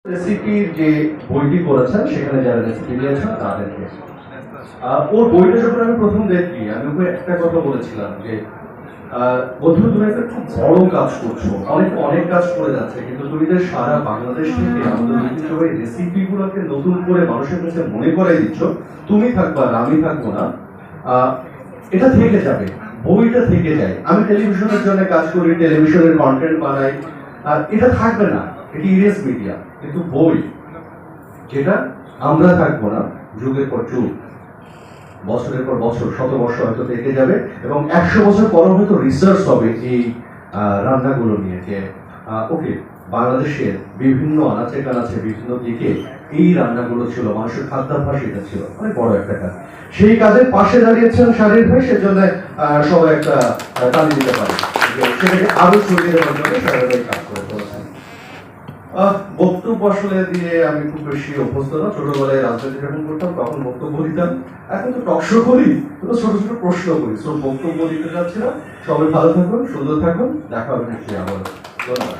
রেসিপির যে বইটি করেছেন সেখানে যারা রেসিপি দিয়েছেন তাদেরকে ওর বইটা যখন আমি প্রথম দেখি আমি ওকে একটা কথা বলেছিলাম যে বন্ধু তুমি একটা খুব বড় কাজ করছো, অনেক অনেক কাজ করে যাচ্ছে, কিন্তু তুমি যে সারা বাংলাদেশ থেকে আমাদের ঐতিহ্যবাহী রেসিপি গুলোকে নতুন করে মানুষের কাছে মনে করাই দিচ্ছ, তুমি থাকবা আর আমি থাকবো না, এটা থেকে যাবে, বইটা থেকে যায়। আমি টেলিভিশনের জন্য কাজ করি, টেলিভিশনের কন্টেন্ট বানাই, আর এটা থাকবে না, এটি ইরেজ মিডিয়া। কিন্তু বই যেটা আমরা থাকবো না, যুগের পর যুগ, বছরের পর বছর, শত বর্ষ হয়তো থেকে যাবে, এবং 100 বছর পর হয়তো রিসার্চ হবে এই রান্নাগুলো নিয়ে যে ওকে বাংলাদেশের বিভিন্ন আনাচে কানাচে বিভিন্ন দিকে এই রান্নাগুলো ছিল, মানুষের খাদ্যাভ্যাস এটা ছিল, অনেক বড় একটা কাজ। সেই কাজের পাশে দাঁড়িয়েছেন শারীর ভাই, সেজন্য সবাই একটা তালি দিতে পারে যে সেটাকে আরো ছড়িয়ে দেওয়ার জন্য শারীর ভাই কাজ করে চলেছেন। বক্তব্য আসলে দিয়ে আমি খুব বেশি অভ্যস্ত না, ছোটবেলায় রাজনীতি যখন করতাম তখন বক্তব্য দিতাম, এখন তো টক শো করি, তো ছোট ছোট প্রশ্ন করি, তো বক্তব্য দিতে চাচ্ছি না। সবাই ভালো থাকুন, সুন্দর থাকুন, দেখা হবে নিশ্চয়ই আবার। ধন্যবাদ।